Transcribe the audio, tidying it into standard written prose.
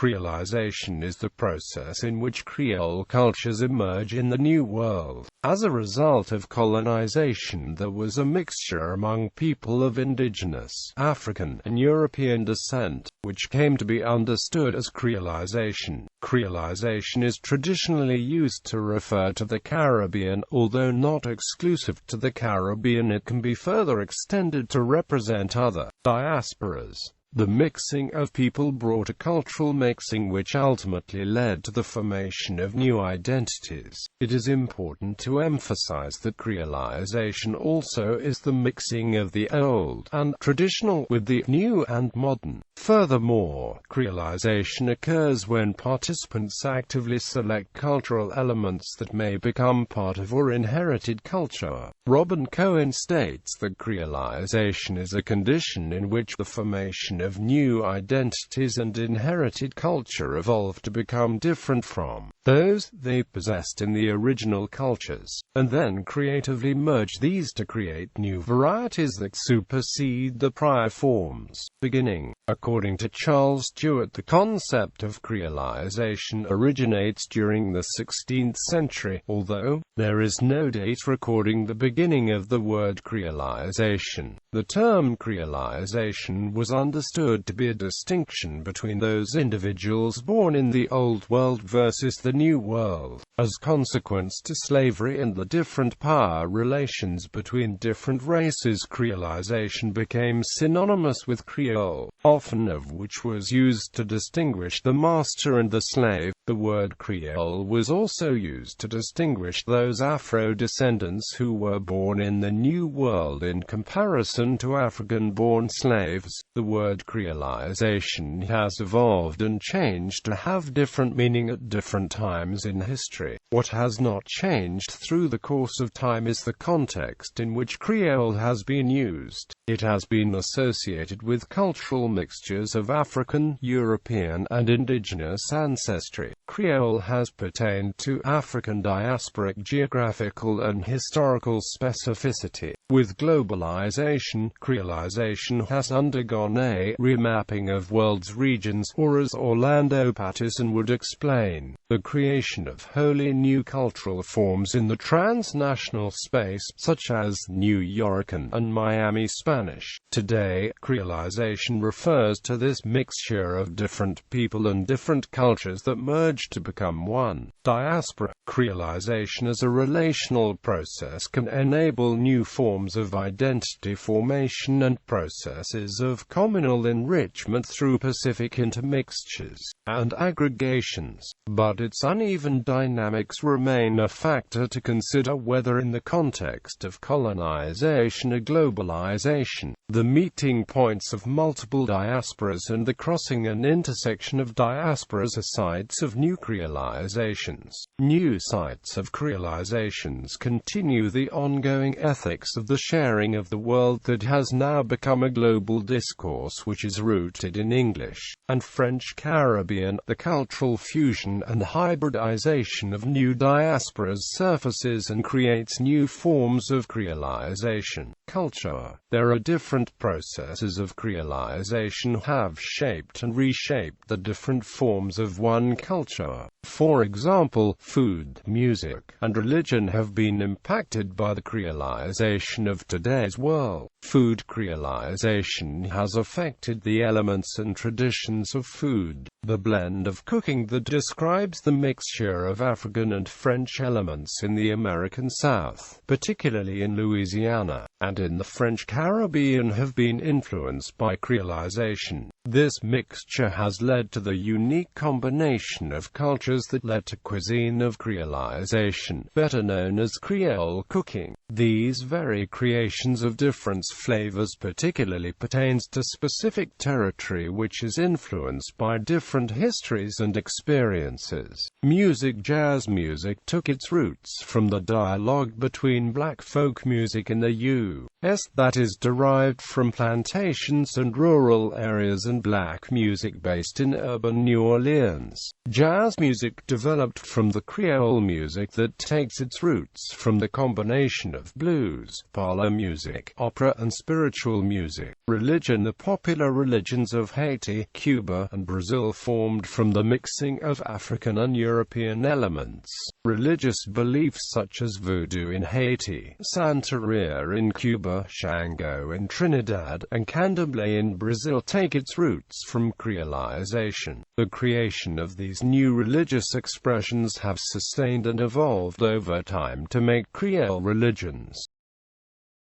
Creolization is the process in which Creole cultures emerge in the New World. As a result of colonization, there was a mixture among people of indigenous, African, and European descent, which came to be understood as Creolization. Creolization is traditionally used to refer to the Caribbean, although not exclusive to the Caribbean. It can be further extended to represent other diasporas. The mixing of people brought a cultural mixing which ultimately led to the formation of new identities. It is important to emphasize that Creolization also is the mixing of the old and traditional with the new and modern. Furthermore, Creolization occurs when participants actively select cultural elements that may become part of or inherited culture. Robin Cohen states that Creolization is a condition in which the formation of new identities and inherited culture evolve to become different from those they possessed in the original cultures, and then creatively merge these to create new varieties that supersede the prior forms. Beginning, according to Charles Stewart, the concept of Creolization originates during the 16th century, although there is no date recording the beginning of the word Creolization. The term Creolization was understood to be a distinction between those individuals born in the Old World versus the New World. As consequence to slavery and the different power relations between different races, Creolization became synonymous with Creole, often of which was used to distinguish the master and the slave. The word Creole was also used to distinguish those Afro-descendants who were born in the New World in comparison to African-born slaves. The word Creolization has evolved and changed to have different meaning at different times in history. What has not changed through the course of time is the context in which Creole has been used. It has been associated with cultural mixtures of African, European, and indigenous ancestry. Creole has pertained to African diasporic geographical and historical specificity. With globalization, Creolization has undergone a remapping of world's regions, or as Orlando Patterson would explain, the creation of wholly new cultural forms in the transnational space, such as New Yorkan and Miami Spanish. Today, Creolization refers to this mixture of different people and different cultures that merge to become one diaspora. Creolization as a relational process can enable new forms of identity formation and processes of communal enrichment through pacific intermixtures and aggregations, but its uneven dynamics remain a factor to consider whether in the context of colonization or globalization. The meeting points of multiple diasporas and the crossing and intersection of diasporas are sites of new Creolizations. New sites of Creolizations continue the ongoing ethics of the sharing of the world that has now become a global discourse which is rooted in English and French Caribbean. The cultural fusion and hybridization of new diasporas surfaces and creates new forms of Creolization. Culture. There are different processes of Creolization have shaped and reshaped the different forms of one culture. For example, food, music, and religion have been impacted by the Creolization of today's world. Food Creolization has affected the elements and traditions of food. The blend of cooking that describes the mixture of African and French elements in the American South, particularly in Louisiana, and in the French Caribbean have been influenced by Creolization. This mixture has led to the unique combination of cultures that led to cuisine of Creolization, better known as Creole cooking. These very creations of different flavors particularly pertains to specific territory which is influenced by different histories and experiences. Music. Jazz music took its roots from the dialogue between black folk music in the U.S. that is derived from plantations and rural areas and black music based in urban New Orleans. Jazz Jazz music developed from the Creole music that takes its roots from the combination of blues, parlor music, opera and spiritual music. Religion. The popular religions of Haiti, Cuba, and Brazil formed from the mixing of African and European elements. Religious beliefs such as Voodoo in Haiti, Santeria in Cuba, Shango in Trinidad, and Candomblé in Brazil take its roots from Creolization. The creation of these new religious expressions have sustained and evolved over time to make Creole religions